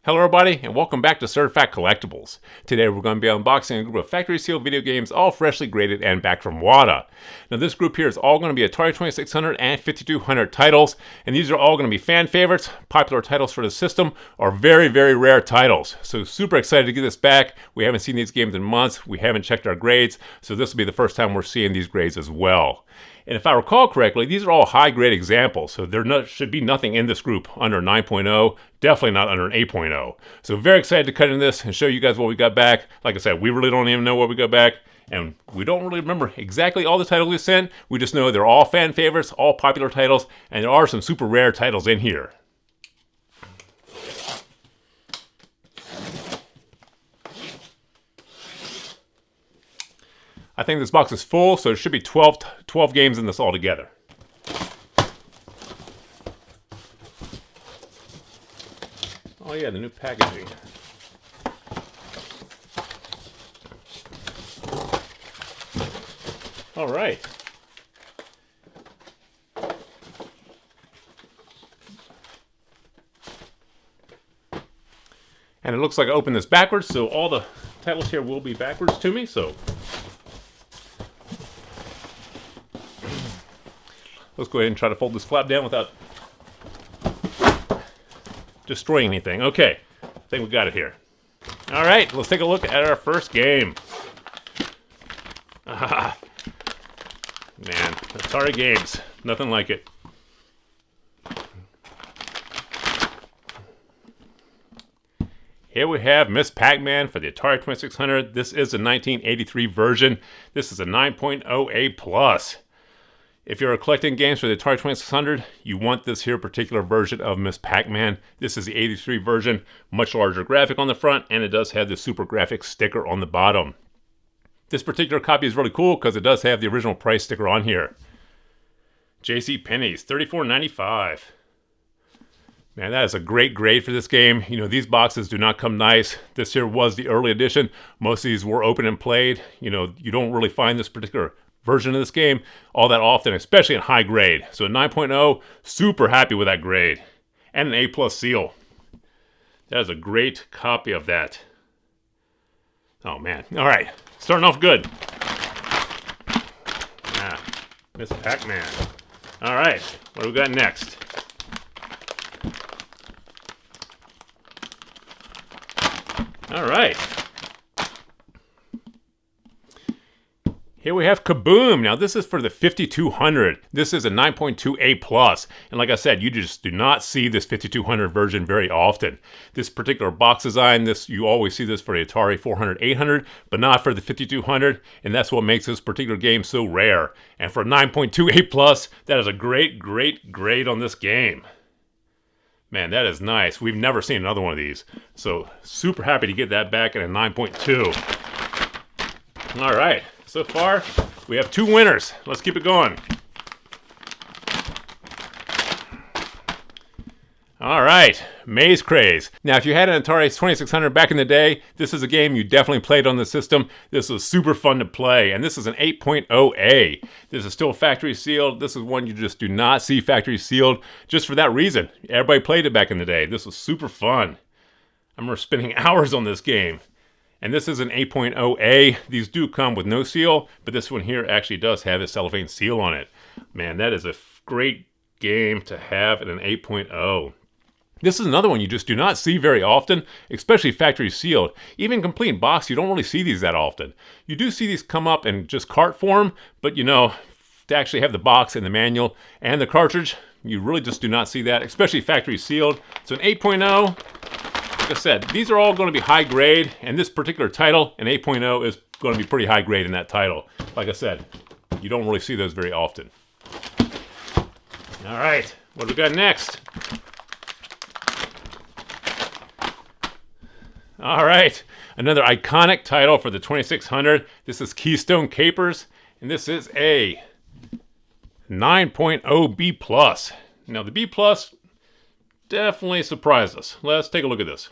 Hello everybody, and welcome back to Certified Collectibles. Today we're going to be unboxing a group of factory sealed video games, all freshly graded and back from WATA. Now this group here is all going to be Atari 2600 and 5200 titles, and these are all going to be fan favorites, popular titles for the system, or very, very rare titles. So super excited to get this back. We haven't seen these games in months, we haven't checked our grades, so this will be the first time we're seeing these grades as well. And if I recall correctly, these are all high-grade examples, so there should be nothing in this group under 9.0, definitely not under an 8.0. So very excited to cut into this and show you guys what we got back. Like I said, we really don't even know what we got back, and we don't really remember exactly all the titles we sent. We just know they're all fan favorites, all popular titles, and there are some super rare titles in here. I think this box is full, so there should be 12 games in this altogether. Oh yeah, the new packaging. All right. And it looks like I opened this backwards, so all the titles here will be backwards to me, so let's go ahead and try to fold this flap down without destroying anything. Okay, I think we got it here. All right, let's take a look at our first game. Man, Atari games, nothing like it. Here we have Miss Pac-Man for the Atari 2600. This is a 1983 version. This is a 9.0A+. If you're collecting games for the Atari 2600, you want this here particular version of Miss Pac-Man. This is the 83 version, much larger graphic on the front, and it does have the Super Graphics sticker on the bottom. This particular copy is really cool because it does have the original price sticker on here. JCPenney's, $34.95. Man, that is a great grade for this game. You know, these boxes do not come nice. This here was the early edition. Most of these were open and played. You know, you don't really find this particular version of this game all that often, especially in high grade. So a 9.0, super happy with that grade. And an A+ seal. That is a great copy of that. Oh man. Alright, starting off good. Miss Pac-Man. Alright, what do we got next? Alright. Here we have Kaboom. Now this is for the 5200. This is a 9.2A+. And like I said, you just do not see this 5200 version very often. This particular box design, you always see this for the Atari 400, 800, but not for the 5200. And that's what makes this particular game so rare. And for a 9.2A+, that is a great, great grade on this game. Man, that is nice. We've never seen another one of these. So super happy to get that back in a 9.2. All right. So far, we have two winners. Let's keep it going. All right, Maze Craze. Now, if you had an Atari 2600 back in the day, this is a game you definitely played on the system. This was super fun to play, and this is an 8.0A. This is still factory sealed. This is one you just do not see factory sealed, just for that reason. Everybody played it back in the day. This was super fun. I remember spending hours on this game. And this is an 8.0A. These do come with no seal, but this one here actually does have a cellophane seal on it. Man, that is a great game to have in an 8.0. This is another one you just do not see very often, especially factory sealed. Even complete in box, you don't really see these that often. You do see these come up in just cart form, but you know, to actually have the box and the manual and the cartridge, you really just do not see that, especially factory sealed. So an 8.0, like I said, these are all going to be high grade, and this particular title, an 8.0, is going to be pretty high grade in that title. Like I said, you don't really see those very often. All right, what do we got next? All right, another iconic title for the 2600. This is Keystone Capers, and this is a 9.0B+. Now the B+ definitely surprised us. Let's take a look at this.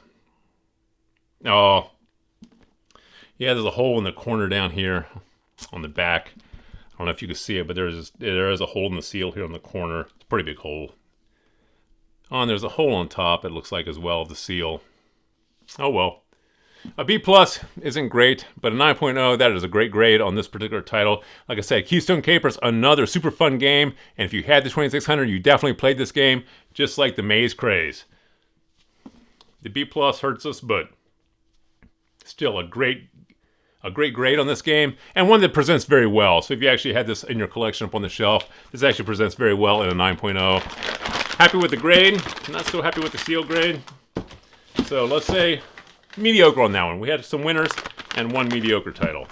Oh, yeah, there's a hole in the corner down here on the back. I don't know if you can see it, but there is a hole in the seal here on the corner. It's a pretty big hole. Oh, and there's a hole on top, it looks like, as well, of the seal. Oh well. A B plus isn't great, but a 9.0, that is a great grade on this particular title. Like I said, Keystone Capers, another super fun game, and if you had the 2600, you definitely played this game, just like the Maze Craze. The B plus hurts us, but still a great grade on this game, and one that presents very well. So if you actually had this in your collection up on the shelf, this actually presents very well in a 9.0. Happy with the grade, not so happy with the seal grade. So let's say mediocre on that one. We had some winners and one mediocre title.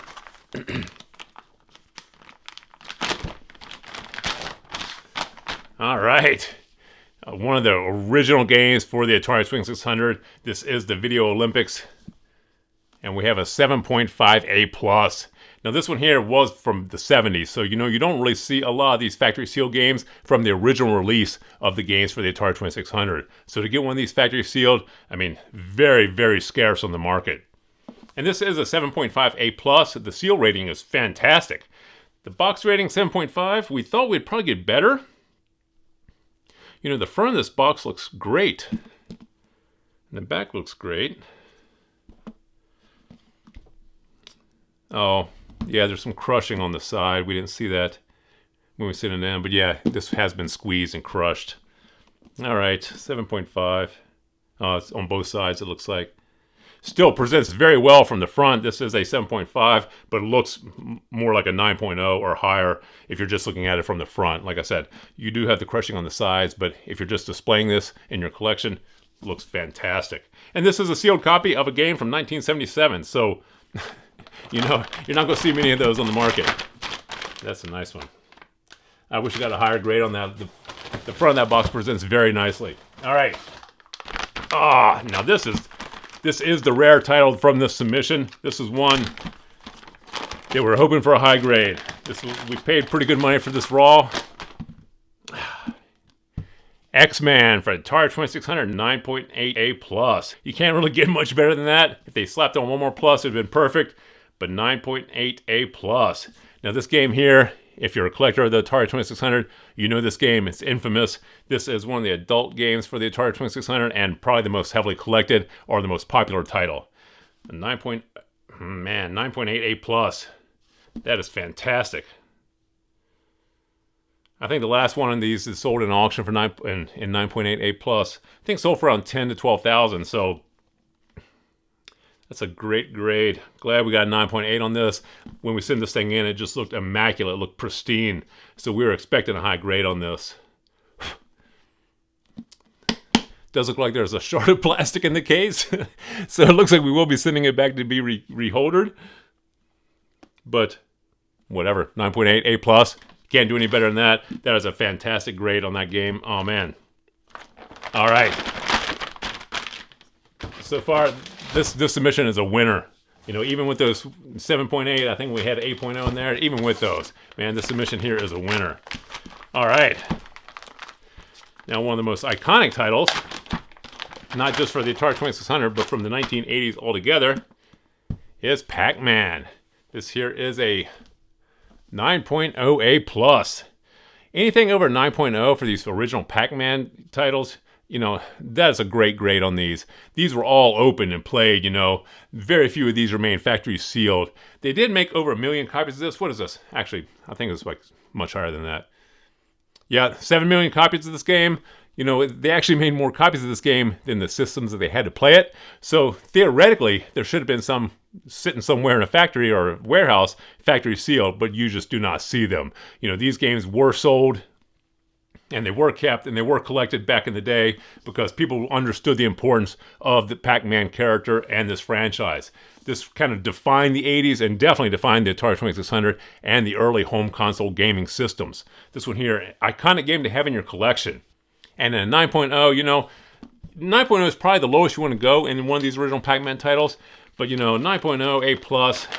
All right. One of the original games for the Atari 2600. This is the Video Olympics. And we have a 7.5 A+. Now this one here was from the 70s, so you know you don't really see a lot of these factory sealed games from the original release of the games for the Atari 2600. So to get one of these factory sealed, I mean, very, very scarce on the market. And this is a 7.5 A+. The seal rating is fantastic. The box rating 7.5. We thought we'd probably get better. You know, the front of this box looks great. And the back looks great. Oh, yeah, there's some crushing on the side. We didn't see that when we sit it in, but yeah, this has been squeezed and crushed. All right, 7.5. It's on both sides, it looks like. Still presents very well from the front. This is a 7.5, but it looks more like a 9.0 or higher if you're just looking at it from the front. Like I said, you do have the crushing on the sides, but if you're just displaying this in your collection, it looks fantastic. And this is a sealed copy of a game from 1977, so you know, you're not going to see many of those on the market. That's a nice one. I wish I got a higher grade on that. The front of that box presents very nicely. All right. Now this is the rare title from this submission. This is one that we're hoping for a high grade. We paid pretty good money for this raw. X-Man for Atari 2600, 9.8 A+. You can't really get much better than that. If they slapped on one more plus, it'd been perfect. But 9.8 A+. Now this game here, if you're a collector of the Atari 2600, you know this game. It's infamous. This is one of the adult games for the Atari 2600 and probably the most heavily collected or the most popular title. 9.8 A+. That is fantastic. I think the last one of these is sold in auction for 9.8 A+. I think sold for around 10 to 12,000. So that's a great grade. Glad we got a 9.8 on this. When we sent this thing in, it just looked immaculate, looked pristine. So we were expecting a high grade on this. Does look like there's a shard of plastic in the case. So it looks like we will be sending it back to be reholdered. But whatever, 9.8 A+. Can't do any better than that. That is a fantastic grade on that game. Oh, man. All right. So far, this submission is a winner. You know, even with those 7.8, I think we had 8.0 in there. Even with those, man, this submission here is a winner. All right. Now, one of the most iconic titles, not just for the Atari 2600, but from the 1980s altogether, is Pac-Man. This here is a 9.0 A+. Anything over 9.0 for these original Pac-Man titles, you know, that is a great grade on these. These were all open and played, you know. Very few of these remain factory sealed. They did make over 1 million copies of this. What is this? Actually, I think it's like much higher than that. Yeah, 7 million copies of this game. You know, they actually made more copies of this game than the systems that they had to play it. So theoretically, there should have been some sitting somewhere in a factory or a warehouse, factory sealed, but you just do not see them. You know, these games were sold and they were kept and they were collected back in the day because people understood the importance of the Pac-Man character and this franchise. This kind of defined the 80s and definitely defined the Atari 2600 and the early home console gaming systems. This one here, iconic game to have in your collection. And then 9.0, you know, 9.0 is probably the lowest you want to go in one of these original Pac-Man titles. But, you know, 9.0 A+,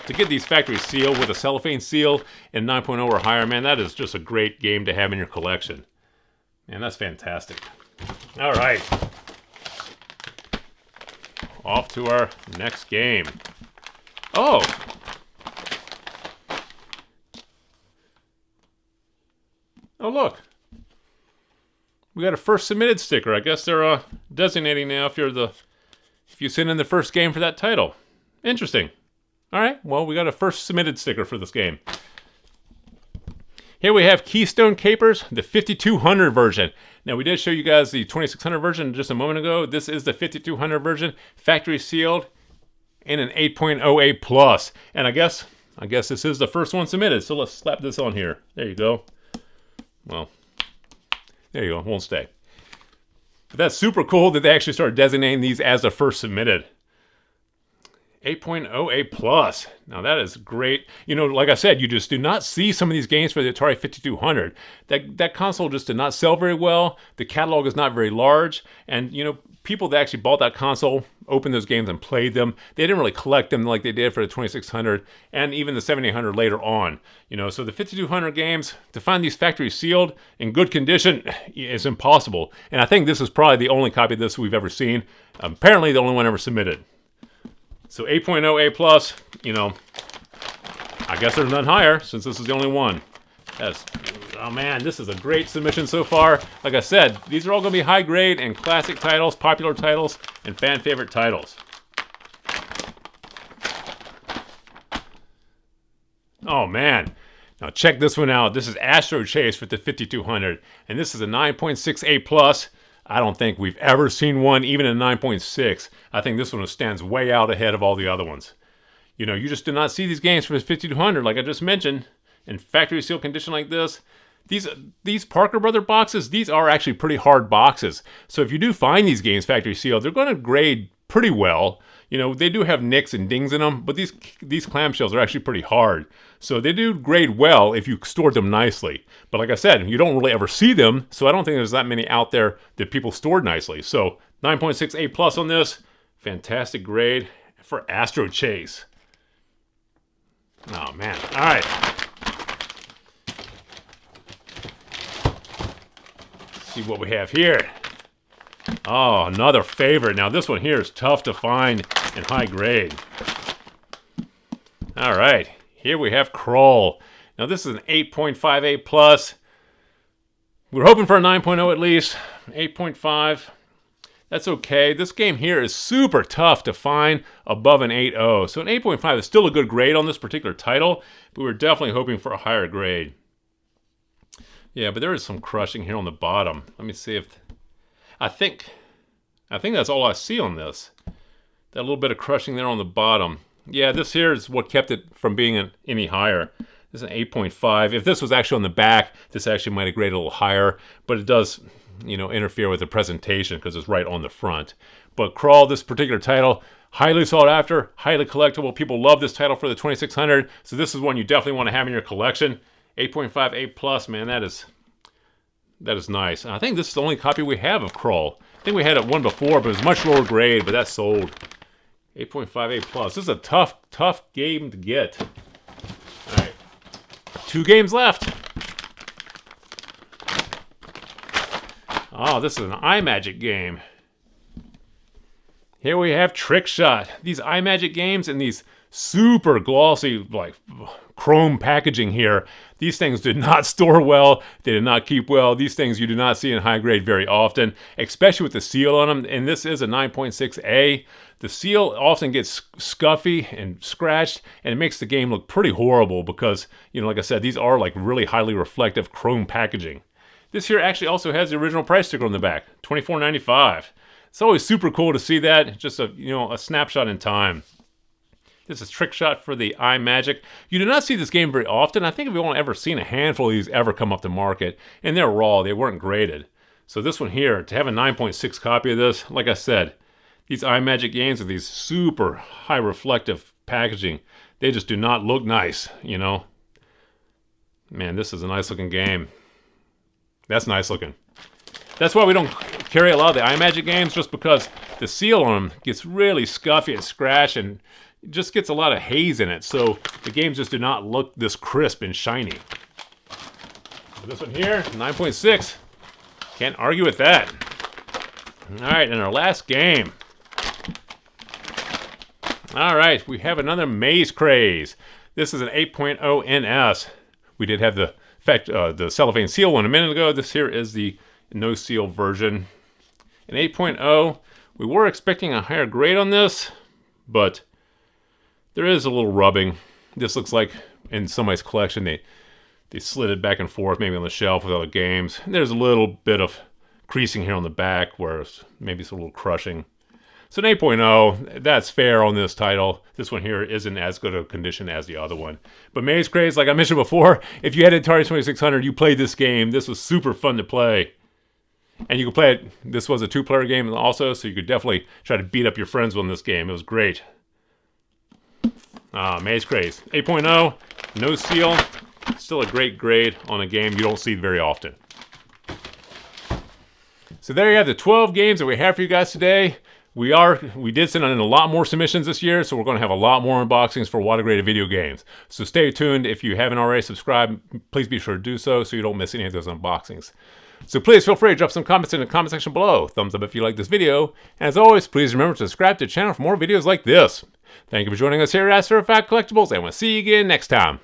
to get these factory sealed with a cellophane seal and 9.0 or higher, man, that is just a great game to have in your collection. Man, that's fantastic. All right. Off to our next game. Oh! Oh, look. We got a first submitted sticker. I guess they're designating now if you're if you send in the first game for that title. Interesting. All right, well, we got a first submitted sticker for this game. Here we have Keystone Capers, the 5200 version. Now, we did show you guys the 2600 version just a moment ago. This is the 5200 version, factory sealed, in an 8.08 plus. And I guess this is the first one submitted. So let's slap this on here. There you go. Well, there you go. Won't stay. But that's super cool that they actually started designating these as the first submitted. 8.08 plus. Now that is great. You know, like I said, you just do not see some of these games for the Atari 5200. That console just did not sell very well. The catalog is not very large. And, you know, people that actually bought that console, opened those games and played them, they didn't really collect them like they did for the 2600 and even the 7800 later on. You know, so the 5200 games, to find these factory sealed in good condition is impossible. And I think this is probably the only copy of this we've ever seen. Apparently the only one ever submitted. So 8.08 plus, you know, I guess there's none higher since this is the only one. Oh man, this is a great submission so far. Like I said, these are all going to be high grade and classic titles, popular titles, and fan favorite titles. Oh man. Now check this one out. This is Astro Chase with the 5200, and this is a 9.68 plus. I don't think we've ever seen one, even a 9.6. I think this one stands way out ahead of all the other ones. You know, you just do not see these games for the 5200, like I just mentioned, in factory seal condition like this. These Parker Brother boxes, these are actually pretty hard boxes. So if you do find these games factory sealed, they're going to grade pretty well. You know, they do have nicks and dings in them, but these clamshells are actually pretty hard. So they do grade well if you stored them nicely. But like I said, you don't really ever see them, so I don't think there's that many out there that people stored nicely. So 9.68 plus on this. Fantastic grade for Astro Chase. Oh, man. All right. Let's see what we have here. Oh, another favorite. Now, this one here is tough to find in high grade. All right. Here we have Crawl. Now, this is an 8.58 plus. We're hoping for a 9.0 at least. 8.5. That's okay. This game here is super tough to find above an 8.0. So an 8.5 is still a good grade on this particular title, but we're definitely hoping for a higher grade. Yeah, but there is some crushing here on the bottom. Let me see if... I think that's all I see on this. That little bit of crushing there on the bottom. Yeah, this here is what kept it from being any higher. This is an 8.5. If this was actually on the back, this actually might have graded a little higher, but it does, you know, interfere with the presentation because it's right on the front. But Crawl, this particular title, highly sought after, highly collectible. People love this title for the 2600, so this is one you definitely want to have in your collection. 8.5, 8 plus, man, that is nice. And I think this is the only copy we have of Crawl. I think we had one before, but it was much lower grade, but that's sold. 8.58 plus. This is a tough game to get. All right. 2 games left. Oh, this is an iMagic game. Here we have Trick Shot. These iMagic games and these super glossy, like, chrome packaging here. These things did not store well. They did not keep well. These things you do not see in high grade very often, especially with the seal on them. And this is a 9.6A. The seal often gets scuffy and scratched, and it makes the game look pretty horrible because, you know, like I said, these are like really highly reflective chrome packaging. This here actually also has the original price sticker on the back, $24.95. It's always super cool to see that. Just a snapshot in time. This is Trick Shot for the iMagic. You do not see this game very often. I think we've only ever seen a handful of these ever come up to market, and they're raw. They weren't graded. So this one here, to have a 9.6 copy of this, like I said, these iMagic games with these super high reflective packaging, they just do not look nice, you know. Man, this is a nice looking game. That's nice looking. That's why we don't carry a lot of the iMagic games, just because the seal on them gets really scuffy and scratched, and it just gets a lot of haze in it, so the games just do not look this crisp and shiny. So this one here, 9.6. Can't argue with that. All right, and our last game. All right, we have another Maze Craze. This is an 8.0 NS. We did have the cellophane seal one a minute ago. This here is the no seal version. An 8.0 We were expecting a higher grade on this, but there is a little rubbing. This looks like in somebody's collection they slid it back and forth, maybe on the shelf with other games. And there's a little bit of creasing here on the back where maybe it's a little crushing. So an 8.0, that's fair on this title. This one here isn't as good a condition as the other one. But Maze Craze, like I mentioned before, if you had an Atari 2600, you played this game. This was super fun to play. And you could play it, this was a 2-player game also, so you could definitely try to beat up your friends on this game. It was great. Maze Craze, 8.0, no seal. Still a great grade on a game you don't see very often. So there you have the 12 games that we have for you guys today. We did send in a lot more submissions this year, so we're going to have a lot more unboxings for WATA graded video games. So stay tuned. If you haven't already subscribed, please be sure to do so you don't miss any of those unboxings. So please feel free to drop some comments in the comment section below. Thumbs up if you like this video. And as always, please remember to subscribe to the channel for more videos like this. Thank you for joining us here at Astro Collectibles, and we'll see you again next time.